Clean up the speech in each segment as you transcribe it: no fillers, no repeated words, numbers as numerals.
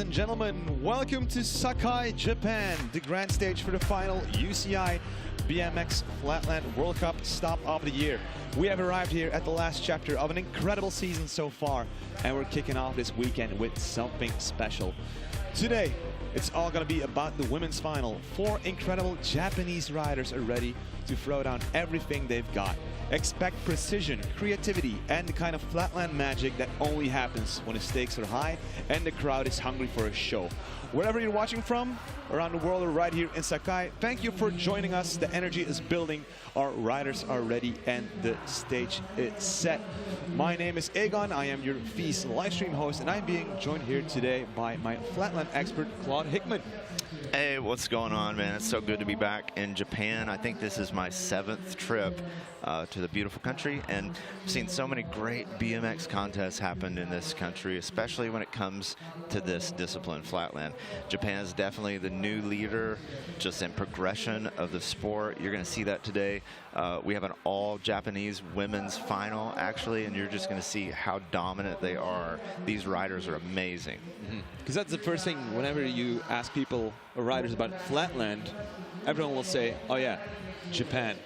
and gentlemen, welcome to Sakai, Japan, the grand stage for the final UCI BMX Flatland World Cup stop of the year. We have arrived here at the last chapter of an incredible season so far, and we're kicking off this weekend with something special. Today, it's all going to be about the women's final. 4 incredible Japanese riders are ready to throw down everything they've got. Expect precision, creativity, and the kind of flatland magic that only happens when the stakes are high and the crowd is hungry for a show. Wherever you're watching from, around the world or right here in Sakai, thank you for joining us. The energy is building, our riders are ready, and the stage is set. My name is Egon, I am your FISE livestream host, and I'm being joined here today by my flatland expert, Claude Hickman. Hey, what's going on, man? It's so good to be back in Japan. I think this is my 7th trip to the beautiful country, and I've seen so many great BMX contests happen in this country, especially when it comes to this discipline, flatland. Japan is definitely the new leader just in progression of the sport. You're going to see that today. We have an all-Japanese women's final, actually, and you're just going to see how dominant they are. These riders are amazing. Because that's the first thing, whenever you ask people or riders about flatland, everyone will say, oh yeah, Japan.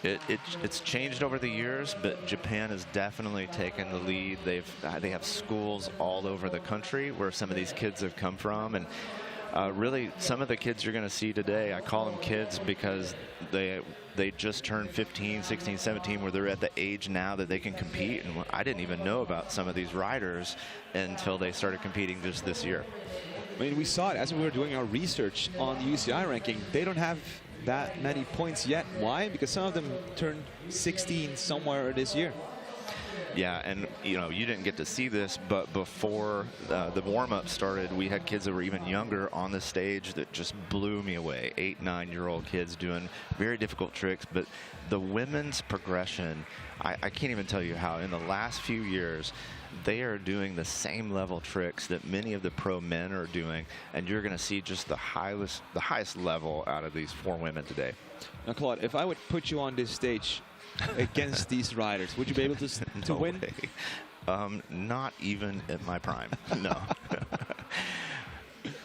It's changed over the years, but Japan has definitely taken the lead. They have schools all over the country where some of these kids have come from, and really some of the kids you're going to see today, I call them kids because they just turned 15, 16, 17, where they're at the age now that they can compete. And I didn't even know about some of these riders until they started competing just this year. I mean, we saw it as we were doing our research on the UCI ranking. They don't have that many points yet. Why? Because some of them turned 16 somewhere this year. Yeah, and you know, you didn't get to see this, but before the warm-up started, we had kids that were even younger on the stage that just blew me away. 8, 9-year-old kids doing very difficult tricks. But the women's progression, I can't even tell you how in the last few years they are doing the same level tricks that many of the pro men are doing, and you're going to see just the highest level out of these 4 women today. Now, Claude, if I would put you on this stage against these riders, would you be able to win? Not even at my prime. No.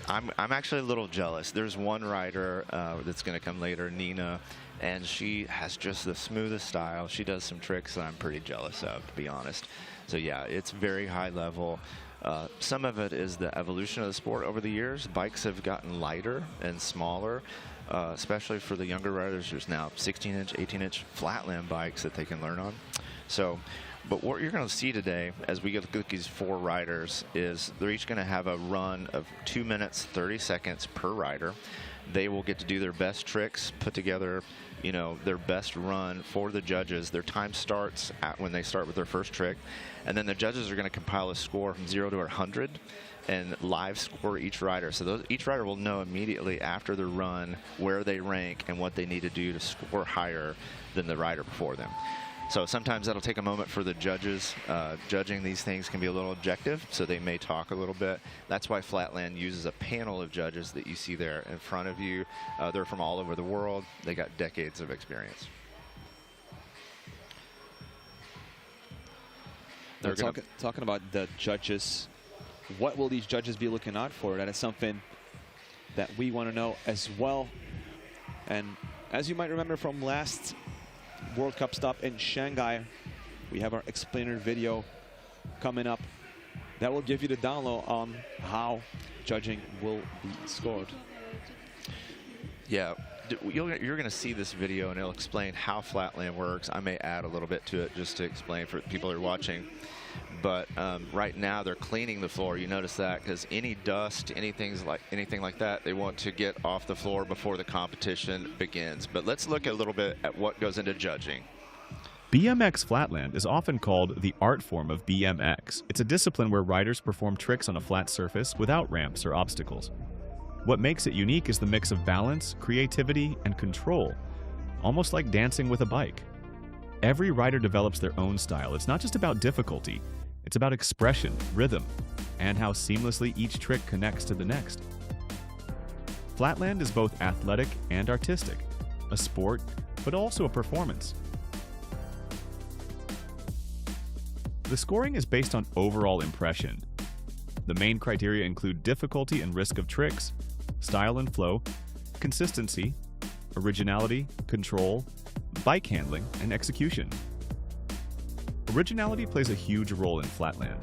I'm actually a little jealous. There's one rider that's going to come later, Nina, and she has just the smoothest style. She does some tricks that I'm pretty jealous of, to be honest. So yeah, it's very high level. Some of it is the evolution of the sport over the years. Bikes have gotten lighter and smaller. Especially for the younger riders, there's now 16-inch, 18-inch flatland bikes that they can learn on. So, but what you're going to see today as we get at these 4 riders is they're each going to have a run of 2 minutes, 30 seconds per rider. They will get to do their best tricks, put together, you know, their best run for the judges. Their time starts at when they start with their first trick, and then the judges are going to compile a score from 0 to 100 and live score each rider. So each rider will know immediately after the run where they rank and what they need to do to score higher than the rider before them. So sometimes that'll take a moment for the judges. Judging these things can be a little objective, so they may talk a little bit. That's why Flatland uses a panel of judges that you see there in front of you. They're from all over the world. They got decades of experience. They're talking about the judges. What will these judges be looking out for? That is something that we want to know as well. And as you might remember from last World Cup stop in Shanghai, we have our explainer video coming up that will give you the download on how judging will be scored. Yeah, you're going to see this video and it'll explain how flatland works. I may add a little bit to it just to explain for people who are watching. But right now they're cleaning the floor. You notice that because any dust, anything like that, they want to get off the floor before the competition begins. But let's look a little bit at what goes into judging. BMX Flatland is often called the art form of BMX. It's a discipline where riders perform tricks on a flat surface without ramps or obstacles. What makes it unique is the mix of balance, creativity, and control, almost like dancing with a bike. Every rider develops their own style. It's not just about difficulty. It's about expression, rhythm, and how seamlessly each trick connects to the next. Flatland is both athletic and artistic, a sport, but also a performance. The scoring is based on overall impression. The main criteria include difficulty and risk of tricks, style and flow, consistency, originality, control, bike handling, and execution. Originality plays a huge role in Flatland.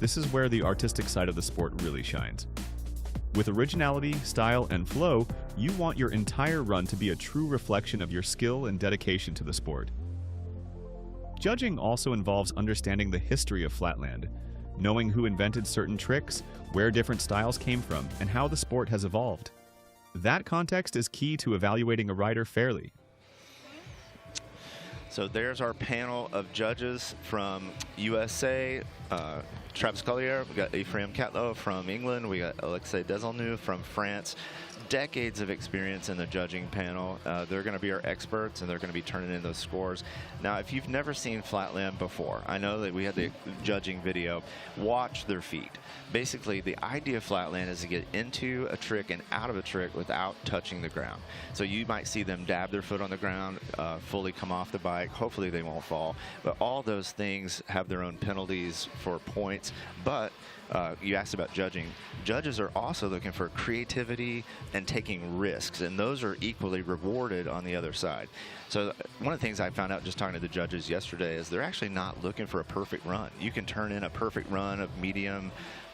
This is where the artistic side of the sport really shines. With originality, style, and flow, you want your entire run to be a true reflection of your skill and dedication to the sport. Judging also involves understanding the history of Flatland, knowing who invented certain tricks, where different styles came from, and how the sport has evolved. That context is key to evaluating a rider fairly. So there's our panel of judges from USA, Travis Collier, we got Ephraim Catlow from England, we got Alexei Desaulniers from France. Decades of experience in the judging panel. They're going to be our experts, and they're going to be turning in those scores. Now, if you've never seen Flatland before, I know that we had the judging video. Watch their feet. Basically, the idea of Flatland is to get into a trick and out of a trick without touching the ground. So you might see them dab their foot on the ground, fully come off the bike. Hopefully they won't fall. But all those things have their own penalties for points. But you asked about judging. Judges are also looking for creativity and taking risks, and those are equally rewarded on the other side. So one of the things I found out just talking to the judges yesterday is they're actually not looking for a perfect run. You can turn in a perfect run of medium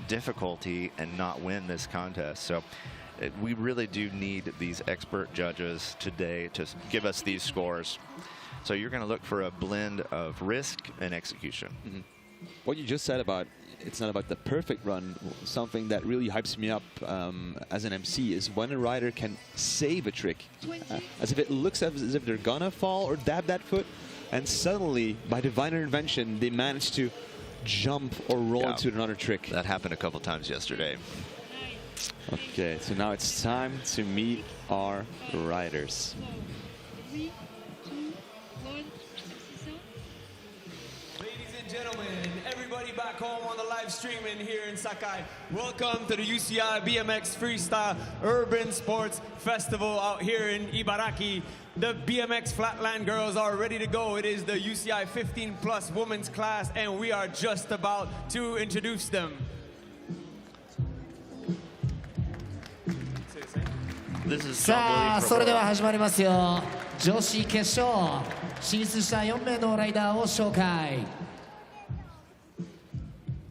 difficulty and not win this contest. So we really do need these expert judges today to give us these scores. So you're going to look for a blend of risk and execution. Mm-hmm. What you just said about it's not about the perfect run, something that really hypes me up as an MC is when a rider can save a trick, as if it looks as if they're gonna fall or dab that foot, and suddenly, by divine intervention, they manage to jump or roll into another trick. That happened a couple times yesterday. Okay, so now it's time to meet our riders. Back home on the live streaming here in Sakai. Welcome to the UCI BMX Freestyle Urban Sports Festival out here in Ibaraki. The BMX Flatland girls are ready to go. It is the UCI 15+ women's class, and we are just about to introduce them. This is さあそれでは始まりますよ。女子決勝進出した4名のライダーを紹介。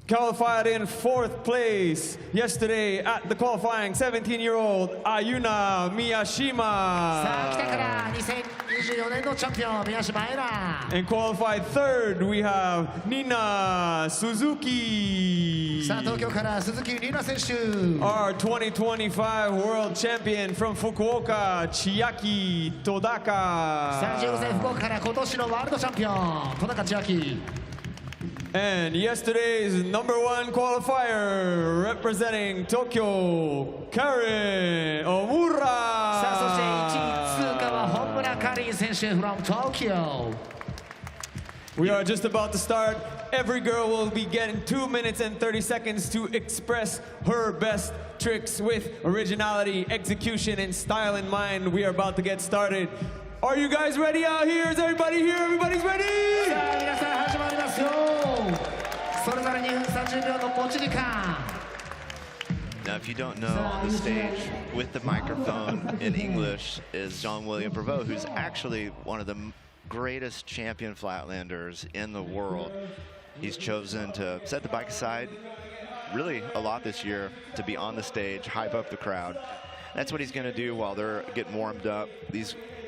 Qualified in 4th place yesterday at the qualifying 17-year-old Ayuna Miyashima. さあ来てから2024年のチャンピオン宮島愛ら。 And qualified 3rd we have Nina Suzuki. さあ東京から鈴木里奈選手。 Our 2025 world champion from Fukuoka, Chiaki Todaka. さあ15歳福岡から今年のワールドチャンピオン戸高千秋。 And yesterday's #1 qualifier representing Tokyo, Karin Homura. さあそして1位通過は本村カリン選手 from Tokyo. We are just about to start. Every girl will be getting 2 minutes and 30 seconds to express her best tricks with originality, execution, and style in mind. We are about to get started. Are you guys ready out here? Is everybody here? Everybody's ready? さあ皆さん始まりますよ。それぞれ2分30秒の持ち時間。 Now, if you don't know, on the stage with the microphone in English is Jean-William Prevost, who's actually one of the greatest champion flatlanders in the world. He's chosen to set the bike aside really a lot this year to be on the stage, hype up the crowd. That's what he's going to do while they're getting warmed up.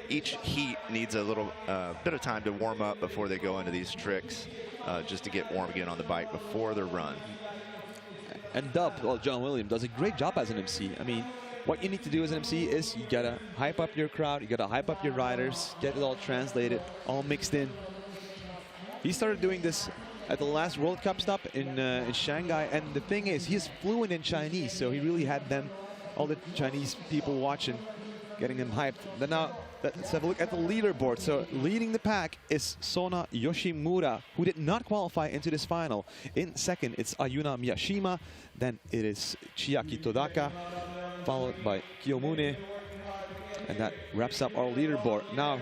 Each heat needs a little bit of time to warm up before they go into these tricks, just to get warm again on the bike before their run. And Dub, well, John Williams, does a great job as an MC. I mean, what you need to do as an MC is you gotta hype up your crowd, you gotta hype up your riders, get it all translated, all mixed in. He started doing this at the last World Cup stop in Shanghai, and the thing is, he's fluent in Chinese, so he really had them, all the Chinese people watching, getting them hyped. Then now, let's have a look at the leaderboard. So leading the pack is Sona Yoshimura, who did not qualify into this final. In second, it's Ayuna Miyashima. Then it is Chiaki Todaka, followed by Kiyomune. And that wraps up our leaderboard. Now,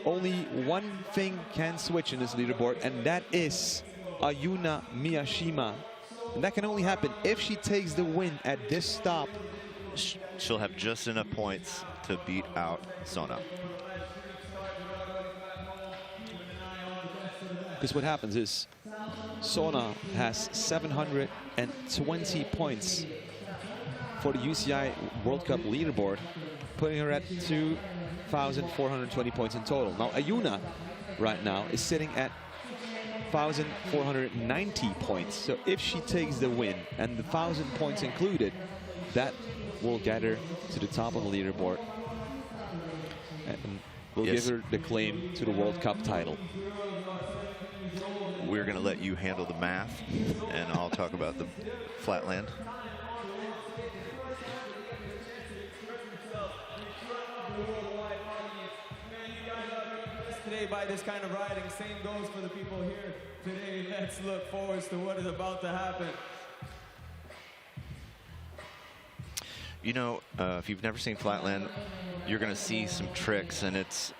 only one thing can switch in this leaderboard, and that is Ayuna Miyashima And that can only happen if she takes the win at this stop. She'll have just enough points to beat out Sona. Because what happens is Sona has 720 points for the UCI World Cup leaderboard, putting her at 2,420 points in total. Now Ayuna right now is sitting at 1,490 points. So if she takes the win and the 1,000 points included, that will get her to the top of the leaderboard and will give her the claim to the World Cup title. We're going to let you handle the math, and I'll talk about the flatland. Today by this kind of riding, same goes for the people here today. Let's look forward to what is about to happen. You know, if you've never seen flatland, you're going to see some tricks, and it's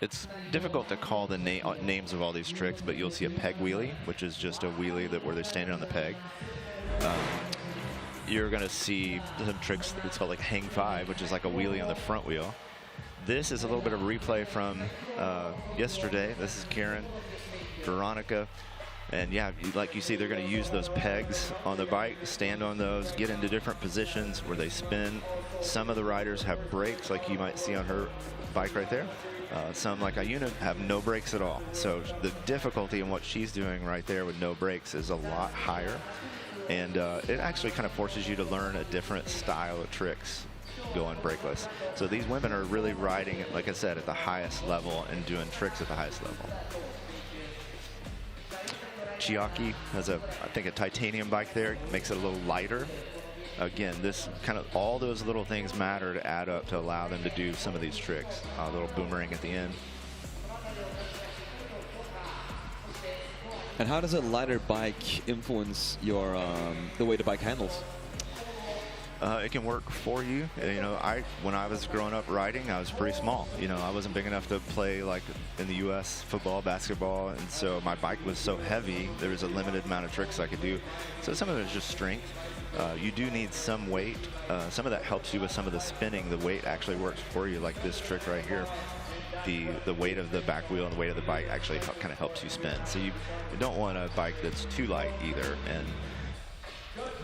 difficult to call the names of all these tricks, but you'll see a peg wheelie, which is just a wheelie where they're standing on the peg. You're going to see some tricks, it's called like hang five, which is like a wheelie on the front wheel. This is a little bit of replay from yesterday. This is Karin, Veronica. And yeah, like you see, they're going to use those pegs on the bike, stand on those, get into different positions where they spin. Some of the riders have brakes, like you might see on her bike right there. Some, like Ayuna, have no brakes at all. So the difficulty in what she's doing right there with no brakes is a lot higher. And it actually kind of forces you to learn a different style of tricks going brakeless. So these women are really riding, like I said, at the highest level and doing tricks at the highest level. Chiaki has I think a titanium bike there, makes it a little lighter. Again, this kind of, all those little things matter to add up to allow them to do some of these tricks. A little boomerang at the end. And how does a lighter bike influence your the way the bike handles? It can work for you. You know, when I was growing up riding, I was pretty small. You know, I wasn't big enough to play like in the U.S. football, basketball, and so my bike was so heavy, there was a limited amount of tricks I could do. So some of it is just strength. You do need some weight. Some of that helps you with some of the spinning. The weight actually works for you, like this trick right here. The weight of the back wheel and the weight of the bike actually kind of helps you spin. So you don't want a bike that's too light either.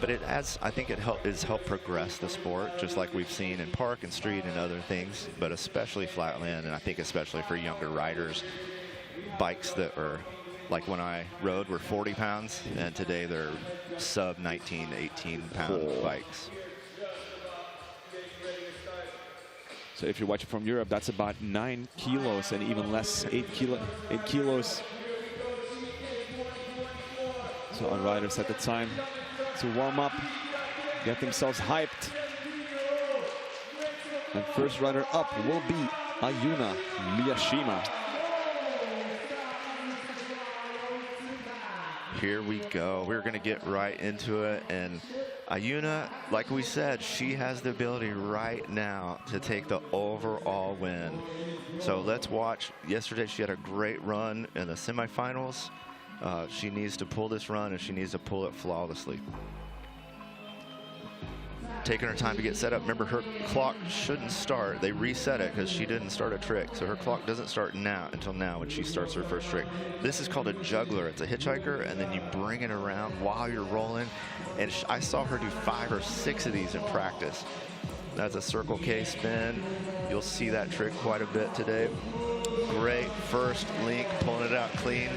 But it has, I think it has helped progress the sport, just like we've seen in park and street and other things, but especially flatland, and I think especially for younger riders, bikes that are, like when I rode, were 40 pounds, and today they're sub 19, 18 pound bikes. So if you're watching from Europe, that's about 9 kilos and even less, 8 kilos. So on riders at the time to warm up, get themselves hyped. And first rider up will be Ayuna Miyashima. Here we go. We're going to get right into it. And Ayuna, like we said, she has the ability right now to take the overall win. So let's watch. Yesterday she had a great run in the semifinals. She needs to pull this run, and she needs to pull it flawlessly. Taking her time to get set up. Remember, her clock shouldn't start. They reset it because she didn't start a trick. So her clock doesn't start until now when she starts her first trick. This is called a juggler. It's a hitchhiker, and then you bring it around while you're rolling. And I saw her do 5 or 6 of these in practice. That's a Circle K spin. You'll see that trick quite a bit today. Great first link, pulling it out clean.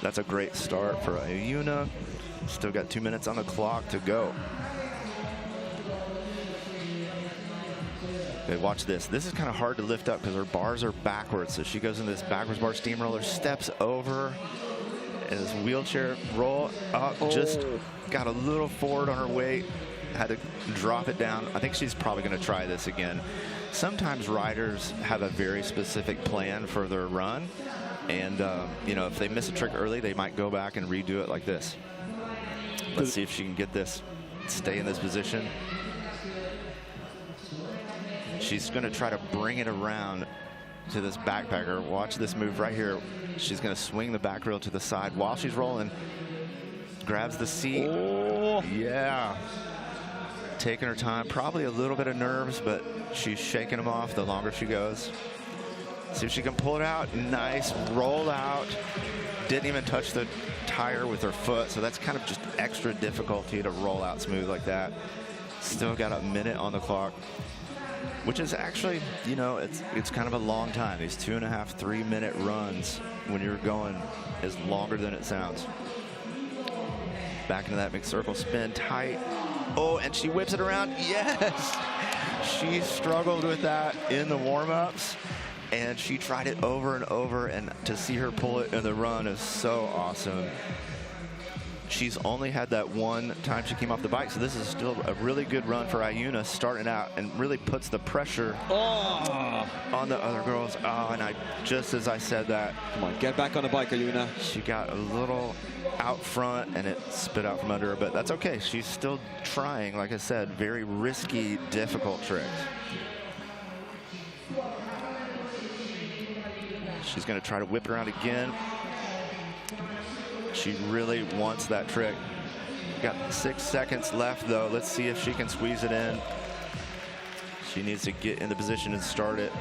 That's a great start for Ayuna. Still got 2 minutes on the clock to go. Okay, watch this. This is kind of hard to lift up because her bars are backwards. So she goes into this backwards bar steamroller, steps over, and this wheelchair roll up. Just got a little forward on her weight. Had to drop it down. I think she's probably going to try this again. Sometimes riders have a very specific plan for their run. And, you know, if they miss a trick early, they might go back and redo it like this. Let's see if she can get this, stay in this position. She's going to try to bring it around to this backpacker. Watch this move right here. She's going to swing the back rail to the side while she's rolling. grabs the seat. Oh. Yeah. Taking her time, probably a little bit of nerves, but she's shaking them off the longer she goes. See if she can pull it out. Nice roll out. Didn't even touch the tire with her foot, so that's kind of just extra difficulty to roll out smooth like that. Still got a minute on the clock, which is actually, you know, it's kind of a long time. These 2.5, 3 minute runs when you're going is longer than it sounds. Back into that mixed circle spin, tight. Oh, and she whips it around. Yes! She struggled with that in the warm-ups, and she tried it over and over, and to see her pull it in the run is so awesome. She's only had that one time she came off the bike, so this is still a really good run for Ayuna starting out, and really puts the pressure on the other girls. Oh, and just as I said that. Come on, get back on the bike, Ayuna. She got a little out front, and it spit out from under her, but that's okay. She's still trying, like I said, very risky, difficult tricks. She's going to try to whip it around again. She really wants that trick. Got 6 seconds left, though. Let's see if she can squeeze it in. She needs to get in the position and start it.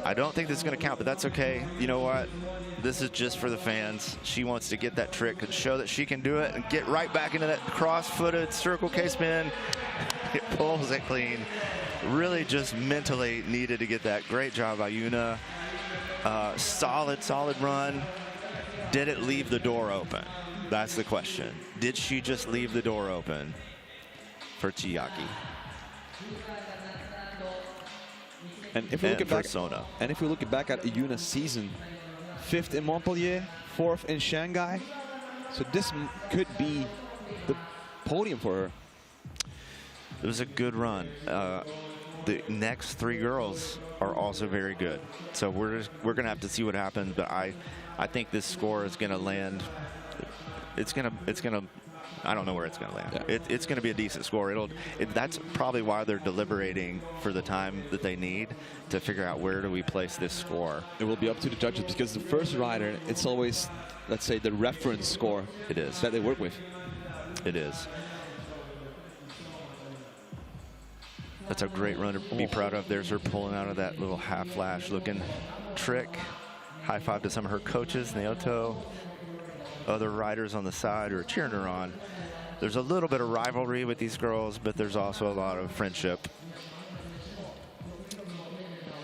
I don't think this is going to count, but that's okay. You know what? This is just for the fans. She wants to get that trick and show that she can do it and get right back into that cross-footed circle K-spin. It pulls it clean. Really just mentally needed to get that. Great job, Ayuna. Solid run. Did it leave the door open? That's the question. Did she just leave the door open for Chiaki? And if we look back at Ayuna's season, 5th in Montpellier, 4th in Shanghai. So this could be the podium for her. It was a good run. The next 3 girls are also very good. So we're gonna have to see what happens. But I think this score is gonna land. It's gonna. I don't know where it's gonna land. Yeah. It's gonna be a decent score. That's probably why they're deliberating for the time that they need to figure out where do we place this score. It will be up to the judges, because the first rider, it's always, let's say, the reference score. It is. That they work with. It is. That's a great run to be proud of. There's her pulling out of that little half flash looking trick. High five to some of her coaches, Naoto, other riders on the side who are cheering her on. There's a little bit of rivalry with these girls, but there's also a lot of friendship.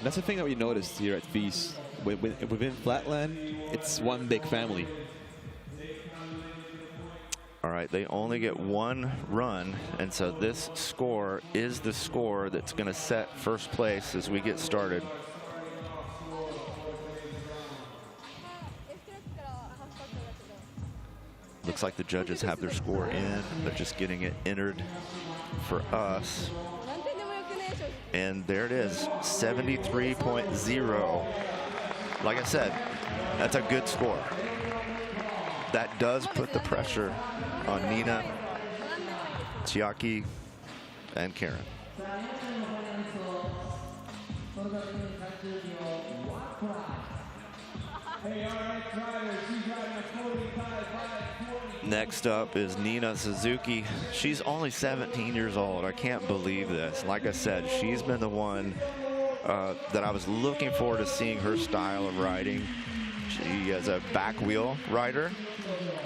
That's the thing that we noticed here at FISE. Within Flatland, it's one big family. All right, they only get one run, and so this score is the score that's going to set first place as we get started. Looks like the judges have their score in. They're just getting it entered for us. And there it is, 73.0. Like I said, that's a good score. That does put the pressure on Nina, Chiaki, and Karin. Next up is Nina Suzuki. She's only 17 years old. I can't believe this. Like I said, she's been the one that I was looking forward to seeing her style of riding. She is a back wheel rider.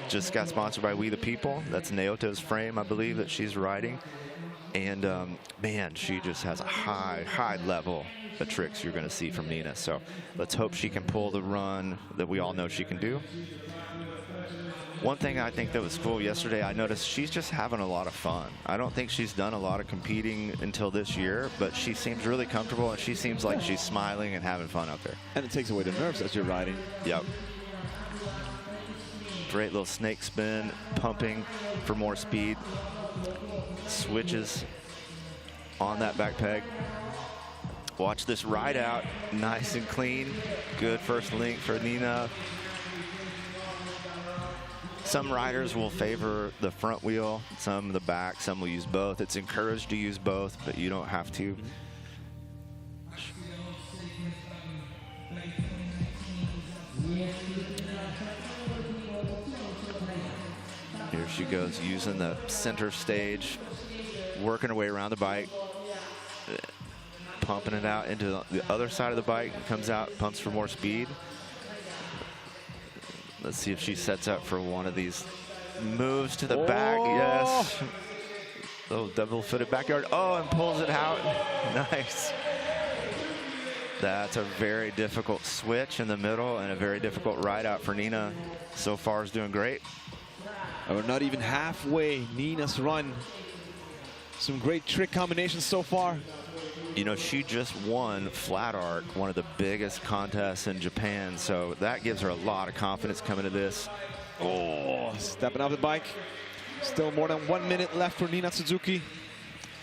Just got sponsored by We the People. That's Naoto's frame, I believe, that she's riding. And man, she just has a high level of tricks you're going to see from Nina. So let's hope she can pull the run that we all know she can do. One thing I think that was cool yesterday, I noticed she's just having a lot of fun. I don't think she's done a lot of competing until this year, but she seems really comfortable, and she seems like she's smiling and having fun out there. And it takes away the nerves as you're riding. Yep. Great little snake spin, pumping for more speed. Switches on that back peg. Watch this ride out, nice and clean. Good first link for Nina. Some riders will favor the front wheel, some the back, some will use both. It's encouraged to use both, but you don't have to. she goes using the center stage, working her way around the bike, pumping it out into the other side of the bike, comes out, pumps for more speed. Let's see if she sets up for one of these moves to the back. Yes. Little double-footed backyard. Oh, and pulls it out. Nice. That's a very difficult switch in the middle and a very difficult ride out for Nina. So far is doing great. We're not even halfway. Nina's run. Some great trick combinations so far. You know, she just won Flat Arc, one of the biggest contests in Japan, so that gives her a lot of confidence coming to this. Oh, stepping off the bike. Still more than 1 minute left for Nina Suzuki.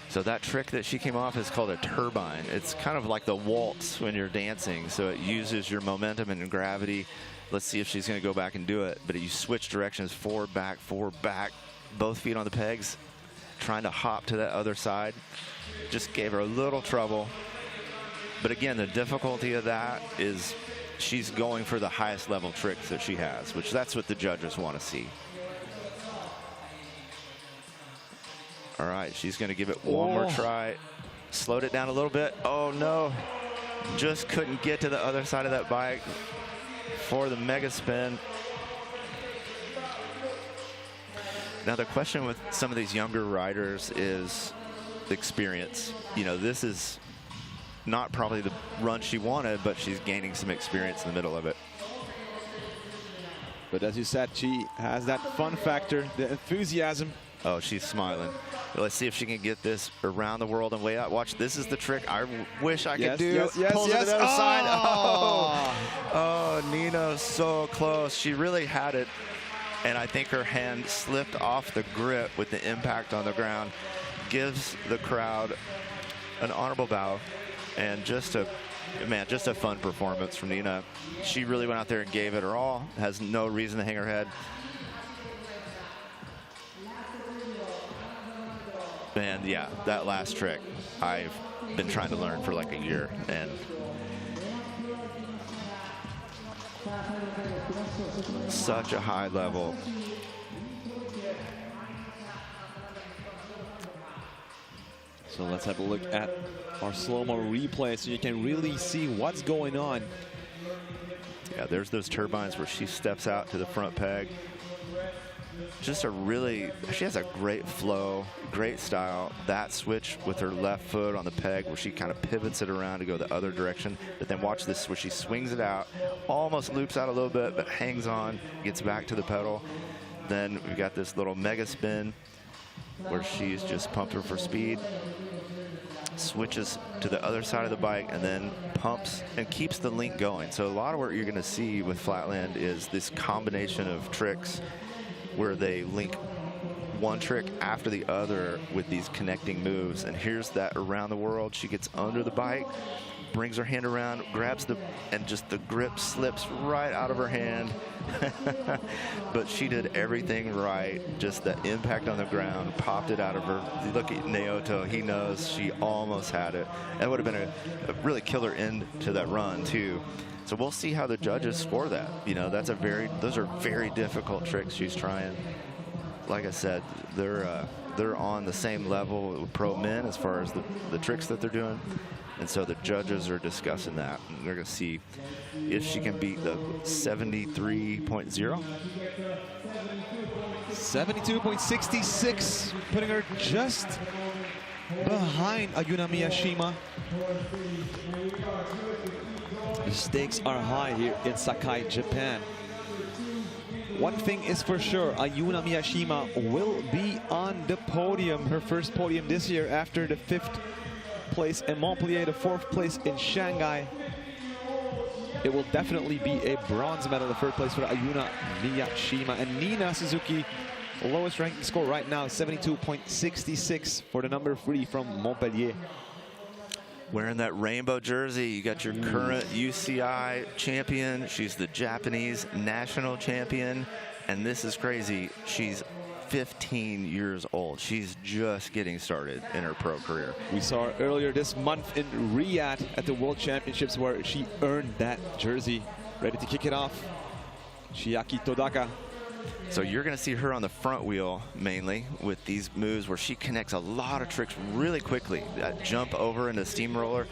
So that trick that she came off is called a turbine. It's kind of like the waltz when you're dancing, so it uses your momentum and gravity. Let's see if she's going to go back and do it. But you switch directions, forward, back, both feet on the pegs, trying to hop to that other side. Just gave her a little trouble. But again, the difficulty of that is she's going for the highest level tricks that she has, which that's what the judges want to see. All right, she's going to give it one more try. Slowed it down a little bit. Oh, no. Just couldn't get to the other side of that bike for the mega spin. Now, the question with some of these younger riders is experience. You know, this is not probably the run she wanted, but she's gaining some experience in the middle of it. But as you said, she has that fun factor, the enthusiasm. Oh, she's smiling. Let's see if she can get this around the world and way out. Watch, this is the trick I wish I could do. Yes, Pulls it to the other side. Oh. Oh, Nina's so close. She really had it. And I think her hand slipped off the grip with the impact on the ground. Gives the crowd an honorable bow. And just a fun performance from Nina. She really went out there and gave it her all. Has no reason to hang her head. And yeah, that last trick I've been trying to learn for like a year, and such a high level. So let's have a look at our slow-mo replay so you can really see what's going on. Yeah, there's those turbines where she steps out to the front peg. Just she has a great flow, great style. That switch with her left foot on the peg where she kind of pivots it around to go the other direction. But then watch this where she swings it out, almost loops out a little bit, but hangs on, gets back to the pedal. Then we've got this little mega spin where she's just pumped her for speed. Switches to the other side of the bike and then pumps and keeps the link going. So a lot of what you're going to see with Flatland is this combination of tricks where they link one trick after the other with these connecting moves. And here's that around the world. She gets under the bike, brings her hand around, grabs and just the grip slips right out of her hand. But she did everything right. Just the impact on the ground, popped it out of her. Look at Naoto, he knows she almost had it. That would have been a really killer end to that run too. So we'll see how the judges score that. You know, those are very difficult tricks she's trying. Like I said, they're on the same level with pro men as far as the tricks that they're doing. And so the judges are discussing that. And they're going to see if she can beat the 73.0. 72.66, putting her just behind Ayuna Miyashima. The stakes are high here in Sakai, Japan. One thing is for sure, Ayuna Miyashima will be on the podium, her first podium this year after the 5th place in Montpellier, the 4th place in Shanghai. It will definitely be a bronze medal, the 3rd place for Ayuna Miyashima. And Nina Suzuki, lowest ranking score right now, 72.66 for the number 3 from Montpellier. Wearing that rainbow jersey, you got your current UCI champion. She's the Japanese national champion. And this is crazy. She's 15 years old. She's just getting started in her pro career. We saw her earlier this month in Riyadh at the World Championships where she earned that jersey. Ready to kick it off. Chiaki Todaka So you're going to see her on the front wheel mainly with these moves where she connects a lot of tricks really quickly. That jump over into steamroller.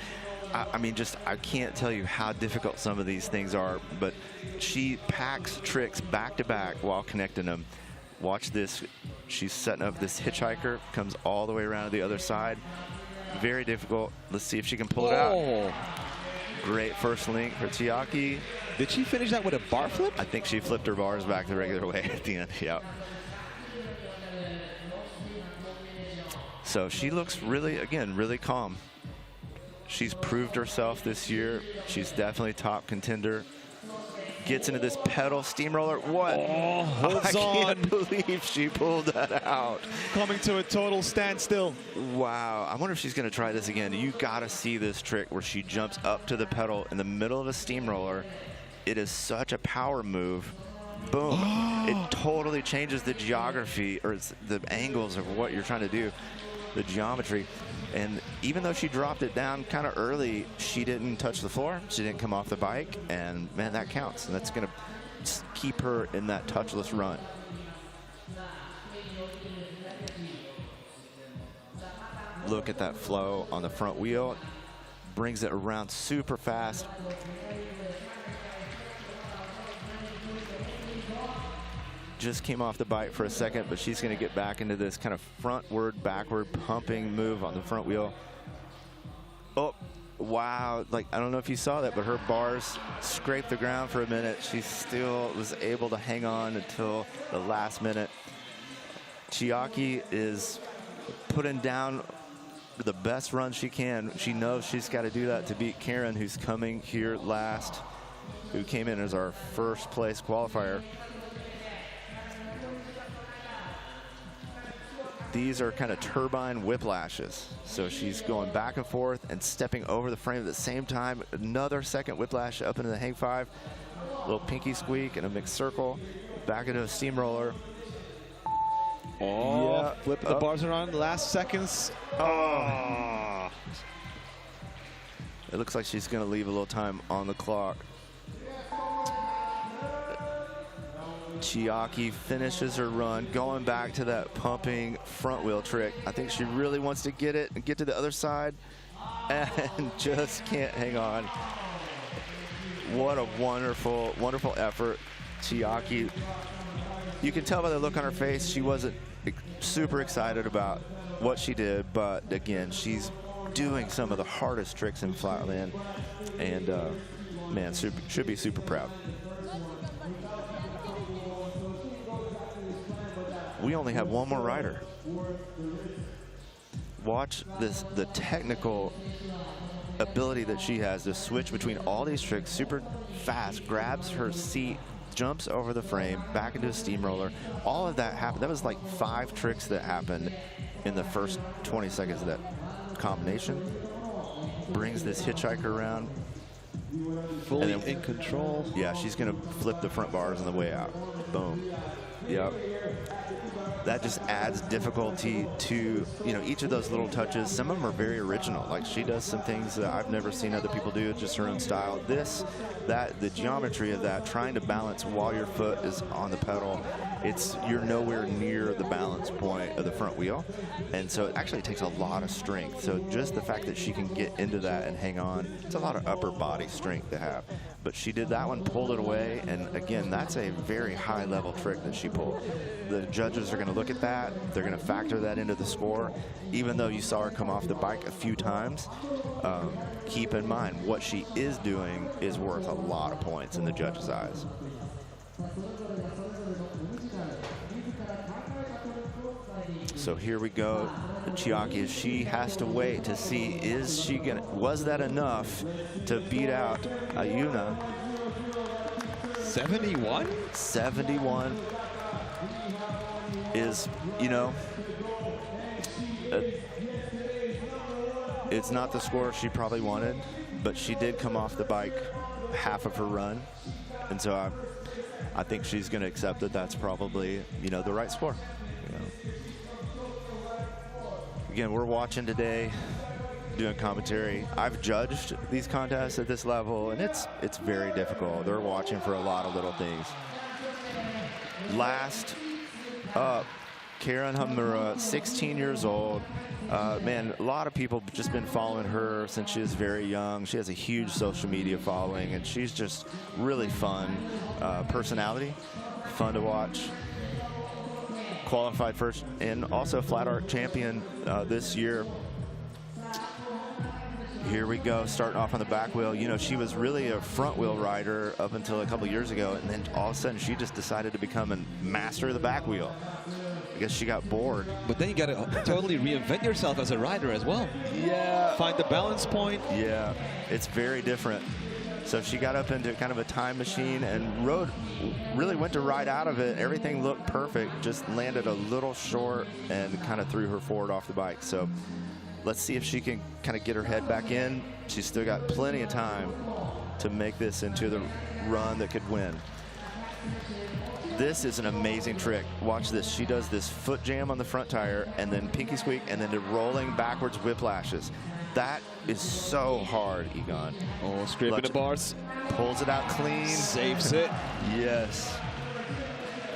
I mean, I can't tell you how difficult some of these things are, but she packs tricks back to back while connecting them. Watch this. She's setting up this hitchhiker, comes all the way around to the other side. Very difficult. Let's see if she can pull it out. Great first link for Chiaki. Did she finish that with a bar flip? I think she flipped her bars back the regular way at the end. Yeah. So she looks really, again, really calm. She's proved herself this year. She's definitely top contender. Gets into this pedal steamroller. What? Oh, holds on. I can't believe she pulled that out. Coming to a total standstill. Wow. I wonder if she's going to try this again. You got to see this trick where she jumps up to the pedal in the middle of a steamroller. It is such a power move. Boom. It totally changes the geography or the angles of what you're trying to do, the geometry. And even though she dropped it down kind of early, she didn't touch the floor. She didn't come off the bike. And, man, that counts. And that's going to keep her in that touchless run. Look at that flow on the front wheel. Brings it around super fast. Just came off the bike for a second, but she's going to get back into this kind of frontward, backward pumping move on the front wheel. Oh, wow. Like, I don't know if you saw that, but her bars scraped the ground for a minute. She still was able to hang on until the last minute. Chiaki is putting down the best run she can. She knows she's got to do that to beat Karin, who's coming here last, who came in as our first place qualifier. These are kind of turbine whiplashes. So she's going back and forth and stepping over the frame at the same time. Another second whiplash up into the hang five. Little pinky squeak and a mixed circle. Back into a steamroller. Oh, yeah. Flipping the bars around. Last seconds. Oh. It looks like she's going to leave a little time on the clock. Chiaki finishes her run, going back to that pumping front wheel trick. I think she really wants to get it and get to the other side and just can't hang on. What a wonderful, wonderful effort. Chiaki, you can tell by the look on her face, she wasn't super excited about what she did, but again, she's doing some of the hardest tricks in Flatland, and man, should be super proud. We only have one more rider. Watch this, the technical ability that she has to switch between all these tricks super fast, grabs her seat, jumps over the frame, back into a steamroller. All of that happened. That was like 5 tricks that happened in the first 20 seconds of that combination. Brings this hitchhiker around. Fully in control. Yeah, she's going to flip the front bars on the way out. Boom. Yep. That just adds difficulty to, you know, each of those little touches. Some of them are very original. Like, she does some things that I've never seen other people do, just her own style. This, that, the geometry of that, trying to balance while your foot is on the pedal, you're nowhere near the balance point of the front wheel. And so it actually takes a lot of strength. So just the fact that she can get into that and hang on, it's a lot of upper body strength to have. But she did that one, pulled it away, and again, that's a very high level trick that she pulled. The judges are going to look at that. They're going to factor that into the score. Even though you saw her come off the bike a few times, keep in mind what she is doing is worth a lot of points in the judges' eyes. So here we go. Chiaki, she has to wait to see, was that enough to beat out Ayuna? 71? 71 is, you know, it's not the score she probably wanted, but she did come off the bike half of her run. And so I think she's going to accept that that's probably, you know, the right score. You know. Again, we're watching today, doing commentary. I've judged these contests at this level, and it's very difficult. They're watching for a lot of little things. Last up, Karin Homura, 16 years old. Man, a lot of people have just been following her since she was very young. She has a huge social media following, and she's just really fun personality, fun to watch. Qualified first and also flat art champion this year. Here we go, starting off on the back wheel. You know, she was really a front wheel rider up until a couple years ago, and then all of a sudden she just decided to become a master of the back wheel. I guess she got bored. But then you got to totally reinvent yourself as a rider as well. Yeah. Find the balance point. Yeah, it's very different. So she got up into kind of a time machine and really went to ride out of it. Everything looked perfect, just landed a little short and kind of threw her forward off the bike. So let's see if she can kind of get her head back in. She's still got plenty of time to make this into the run that could win. This is an amazing trick. Watch this. She does this foot jam on the front tire and then pinky squeak and then the rolling backwards whiplashes. That is so hard, Egon. Oh, scraping the bars. Pulls it out clean. Saves it. Yes.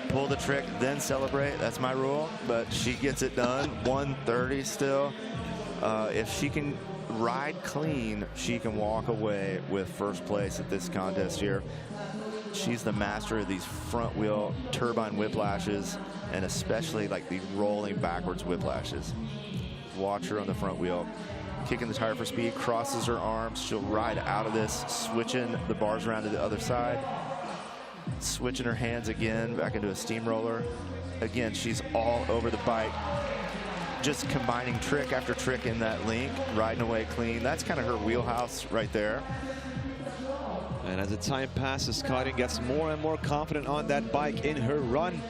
Pull the trick, then celebrate. That's my rule. But she gets it done. 130 still. If she can ride clean, she can walk away with first place at this contest here. She's the master of these front wheel turbine whiplashes, and especially like the rolling backwards whiplashes. Watch her on the front wheel. Kicking the tire for speed, crosses her arms. She'll ride out of this, switching the bars around to the other side. Switching her hands again, back into a steamroller. Again, she's all over the bike. Just combining trick after trick in that link, riding away clean. That's kind of her wheelhouse right there. And as the time passes, Karin gets more and more confident on that bike in her run.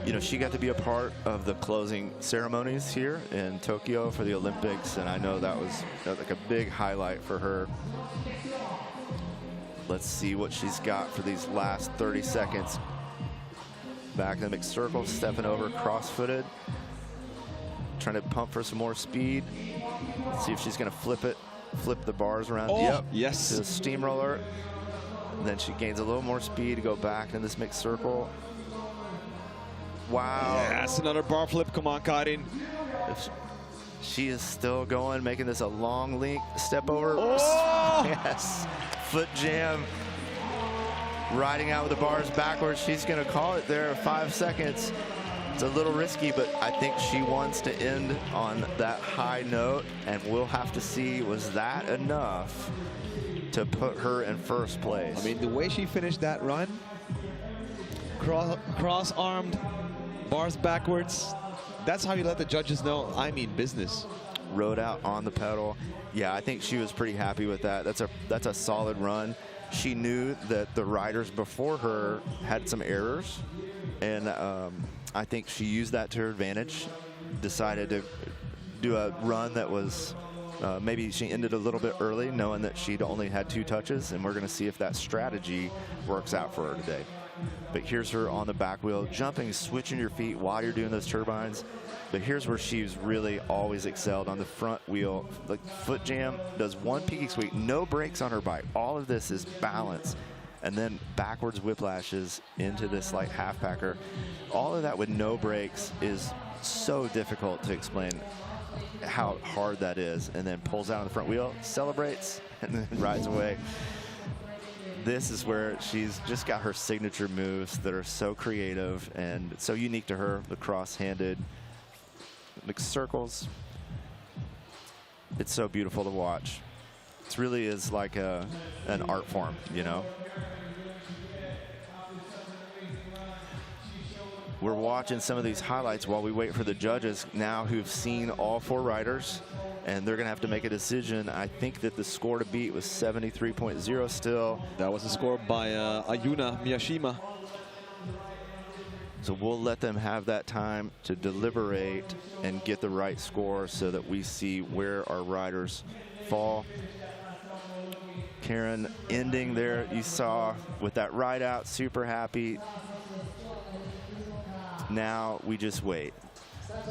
You know, she got to be a part of the closing ceremonies here in Tokyo for the Olympics, and I know that was like a big highlight for her. Let's see what she's got for these last 30 seconds. Back in the mixed circle, stepping over cross-footed. Trying to pump for some more speed. Let's see if she's gonna flip the bars around. Oh, yep. yes. To the steamroller. And then she gains a little more speed to go back in this mixed circle. Wow. Yes, another bar flip. Come on, Karin. She is still going, making this a long link. Step over. Oh! Yes. Foot jam. Riding out with the bars backwards. She's going to call it there. 5 seconds. It's a little risky, but I think she wants to end on that high note, and we'll have to see, was that enough to put her in first place? I mean, the way she finished that run, cross-armed, bars backwards, that's how you let the judges know, I mean business. Rode out on the pedal. Yeah, I think she was pretty happy with that. That's a solid run. She knew that the riders before her had some errors, and I think she used that to her advantage. Decided to do a run that was maybe she ended a little bit early, knowing that she'd only had 2 touches, and we're going to see if that strategy works out for her today. But here's her on the back wheel, jumping, switching your feet while you're doing those turbines. But here's where she's really always excelled on the front wheel. Like foot jam, does 1 peaky sweep, no brakes on her bike. All of this is balance. And then backwards whiplashes into this like half packer. All of that with no brakes is so difficult to explain how hard that is. And then pulls out on the front wheel, celebrates, and then rides away. This is where she's just got her signature moves that are so creative and so unique to her. The cross-handed mixed circles. It's so beautiful to watch. It really is like an art form, you know? We're watching some of these highlights while we wait for the judges now who've seen all 4 riders, and they're going to have to make a decision. I think that the score to beat was 73.0 still. That was a score by Ayuna Miyashima. So we'll let them have that time to deliberate and get the right score so that we see where our riders fall. Karin ending there, you saw with that ride out, super happy. Now we just wait.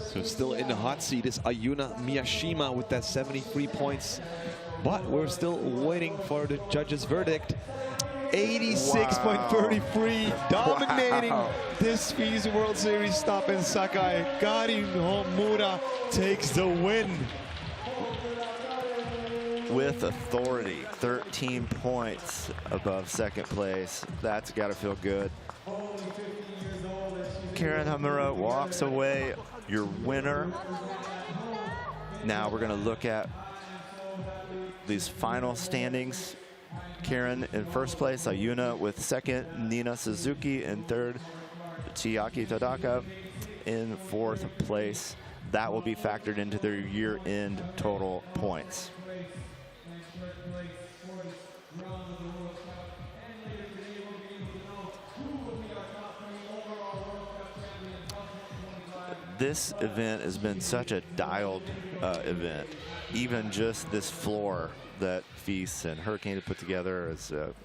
So still in the hot seat is Ayuna Miyashima with that 73 points. But we're still waiting for the judges' verdict. 86.33, dominating this FISE World Series stop in Sakai. Karin Homura takes the win. With authority, 13 points above second place. That's got to feel good. Karin Homura walks away your winner. Now we're going to look at these final standings. Karin in first place, Ayuna with second, Nina Suzuki in third, Chiaki Todaka in fourth place. That will be factored into their year-end total points. This event has been such a dialed event. Even just this floor that FISE and Hurricane have put together,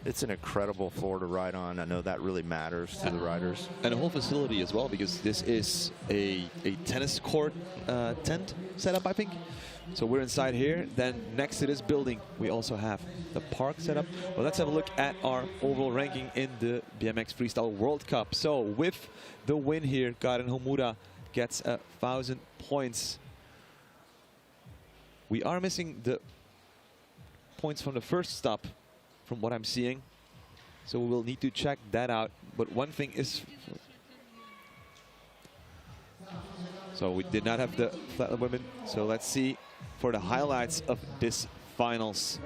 it's an incredible floor to ride on. I know that really matters to the riders. And the whole facility as well, because this is a tennis court tent setup, I think. So we're inside here. Then next to this building, we also have the park setup. Well, let's have a look at our overall ranking in the BMX Freestyle World Cup. So with the win here, Karin Homura gets 1,000 points. We are missing the points from the first stop, from what I'm seeing. So we will need to check that out. But one thing is, so we did not have the Flatland women. So let's see for the highlights of this finals.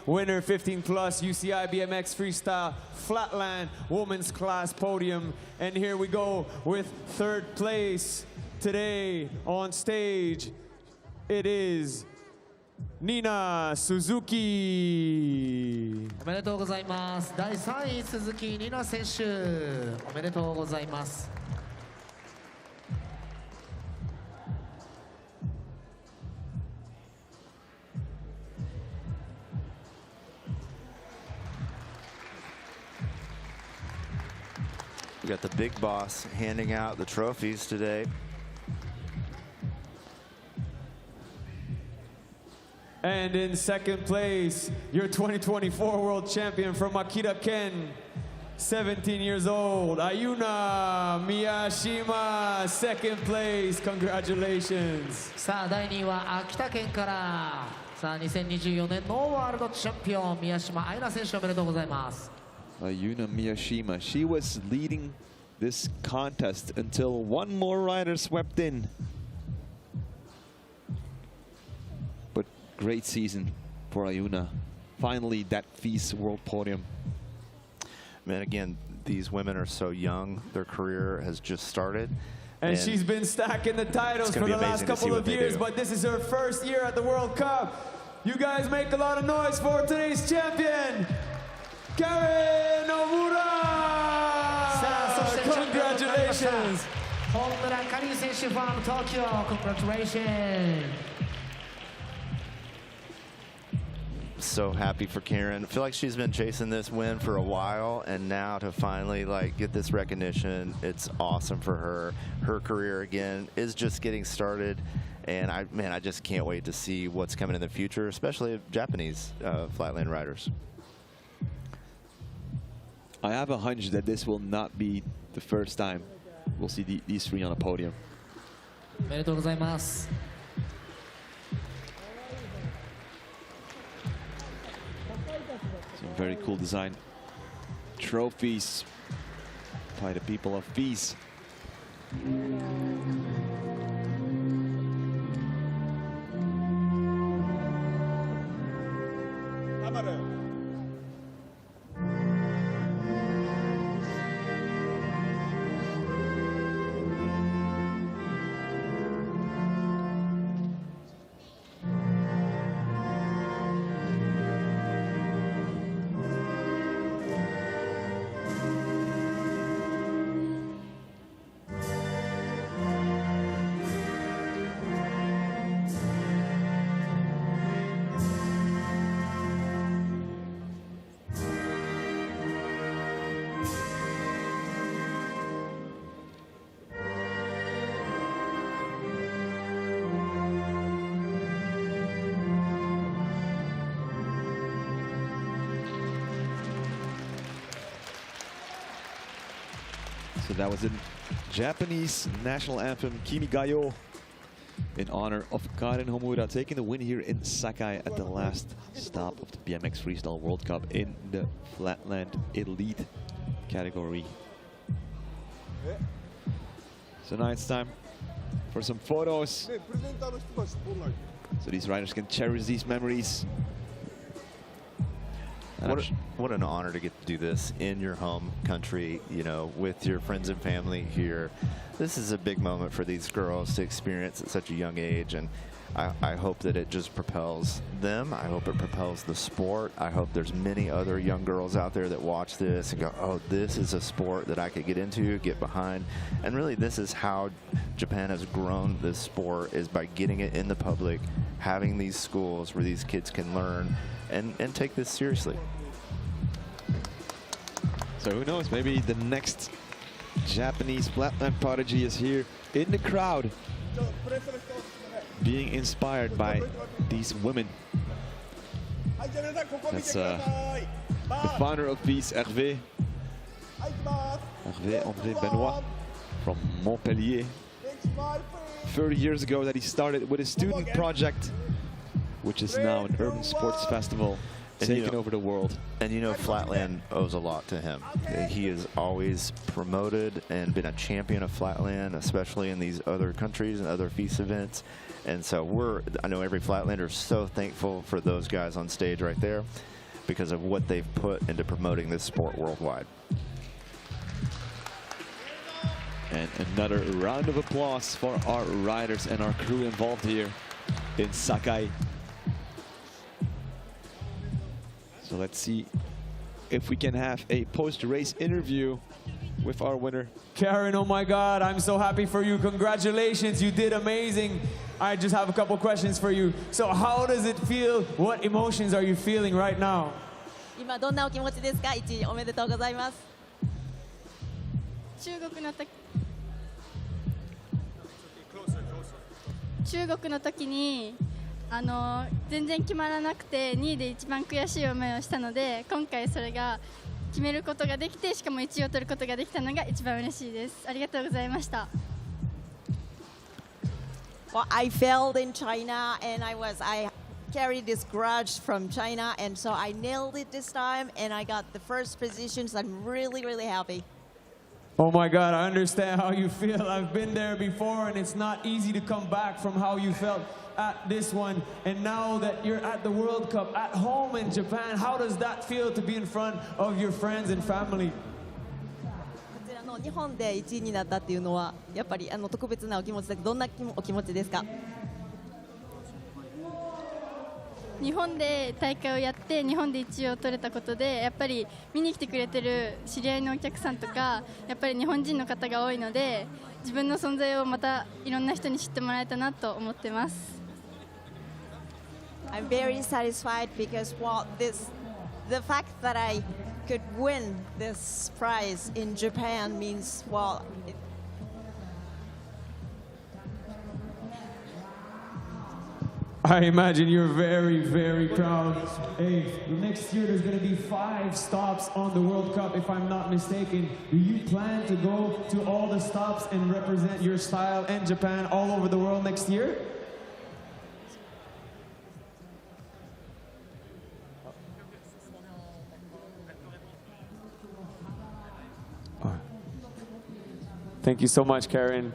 Winner 15 plus UCI BMX Freestyle Flatland Women's Class Podium. And here we go with third place today on stage. It is Nina Suzuki. おめでとうございます。第3位鈴木里奈選手。おめでとうございます。 We got the big boss handing out the trophies today. And in second place, your 2024 world champion from Akita Ken, 17 years old, Ayuna Miyashima, second place. Congratulations. さあ第2位は秋田県からさあ2024年のワールドチャンピオン宮島愛菜選手おめでとうございます。 Ayuna Miyashima, she was leading this contest until one more rider swept in. But great season for Ayuna. Finally, that FISE World Podium. Man, again, these women are so young. Their career has just started. And she's been stacking the titles for the last couple of years, but this is her first year at the World Cup. You guys make a lot of noise for today's champion, Karin Homura! Congratulations! Homura Karin 選手 from Tokyo. Congratulations. So happy for Karin. I feel like she's been chasing this win for a while, and now to finally get this recognition, it's awesome for her. Her career again is just getting started, and I just can't wait to see what's coming in the future, especially of Japanese flatland riders. I have a hunch that this will not be the first time we'll see these three on a podium. おめでとうございます。 Some very cool design trophies by the people of FISE. So that was the Japanese national anthem, Kimi ga yo, in honor of Karin Homura, taking the win here in Sakai at the last stop of the BMX Freestyle World Cup in the Flatland Elite category. So now it's time for some photos, so these riders can cherish these memories. What an honor to get to do this in your home country, you know, with your friends and family here. This is a big moment for these girls to experience at such a young age, and I hope that it just propels them. I hope it propels the sport. I hope there's many other young girls out there that watch this and go, oh, this is a sport that I could get into, get behind. And really, this is how Japan has grown this sport, is by getting it in the public, having these schools where these kids can learn and take this seriously. So who knows, maybe the next Japanese flatland prodigy is here in the crowd, being inspired by these women. That's the founder of FISE, Hervé André Benoit from Montpellier. 30 years ago that he started with a student project, which is now an urban sports festival taking over the world. And you know, Flatland owes a lot to him. He has always promoted and been a champion of Flatland, especially in these other countries and other FISE events. And so I know every Flatlander is so thankful for those guys on stage right there because of what they've put into promoting this sport worldwide. And another round of applause for our riders and our crew involved here in Sakai. So let's see if we can have a post-race interview with our winner. Karin, oh my God, I'm so happy for you. Congratulations, you did amazing. I just have a couple questions for you. So how does it feel? What emotions are you feeling right now? 今どんなお気持ちですか？1位おめでとうございます。中国の時に全然決まらなくて2位で一番悔しい思いをしたので、今回それが決めることができて、しかも1位を取ることができたのが一番嬉しいです。ありがとうございました。Well, I failed in China and I carried this grudge from China, and so I nailed it this time and I got the first position, so I'm really, really happy. Oh my God, I understand how you feel. I've been there before and it's not easy to come back from how you felt at this one. And now that you're at the World Cup at home in Japan, how does that feel to be in front of your friends and family? 日本で1位になったっていうのはやっぱり特別なお気持ちで、どんなお気持ちですか？日本で大会をやって日本で1位を取れたことでやっぱり見に来てくれてる知り合いのお客さんとかやっぱり日本人の方が多いので自分の存在をまたいろんな人に知ってもらえたなと思ってます。I'm very satisfied because the fact that I could win this prize in Japan means I imagine you're very, very proud. Hey, next year there's going to be 5 stops on the World Cup, if I'm not mistaken. Do you plan to go to all the stops and represent your style and Japan all over the world next year? Thank you so much, Karin.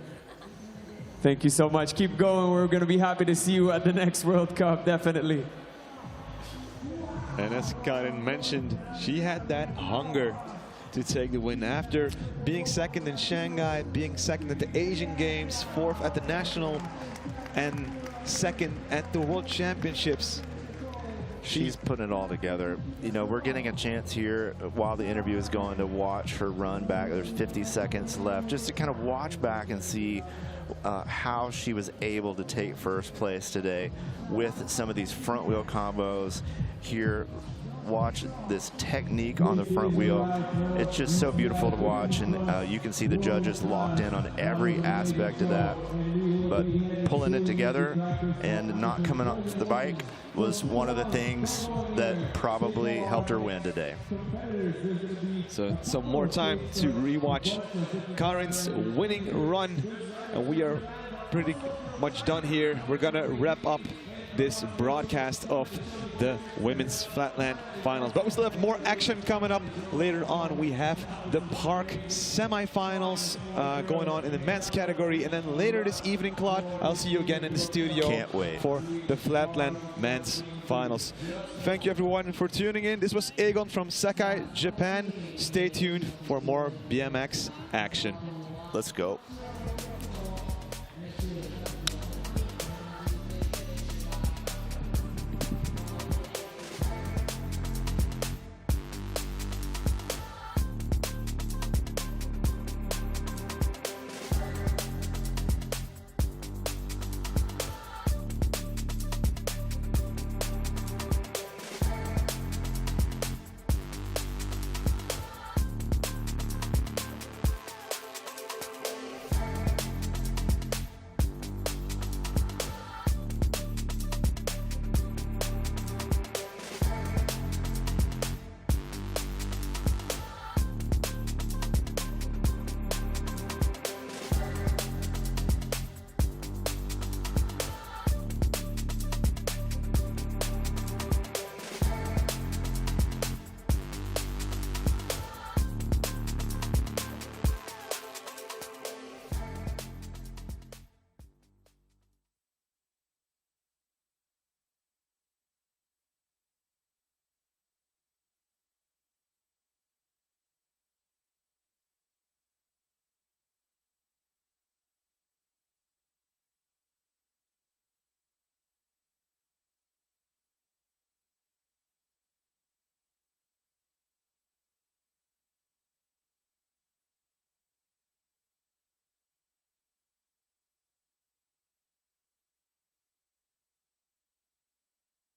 Thank you so much. Keep going. We're going to be happy to see you at the next World Cup, definitely. And as Karin mentioned, she had that hunger to take the win after being second in Shanghai, being second at the Asian Games, 4th at the National, and 2nd at the World Championships. She's putting it all together. You know, we're getting a chance here while the interview is going to watch her run back. There's 50 seconds left, just to kind of watch back and see how she was able to take first place today with some of these front wheel combos. Here, watch this technique on the front wheel. It's just so beautiful to watch, and you can see the judges locked in on every aspect of that. But pulling it together and not coming off the bike was one of the things that probably helped her win today. So some more time to rewatch Karin's winning run, and we are pretty much done here. We're gonna wrap up this broadcast of the women's flatland finals, but we still have more action coming up later on. We have the park semifinals going on in the men's category, and then later this evening, Claude, I'll see you again in the studio. Can't wait. For the flatland men's finals. Thank you everyone for tuning in. This was Egon from Sakai, Japan. Stay tuned for more BMX action. Let's go.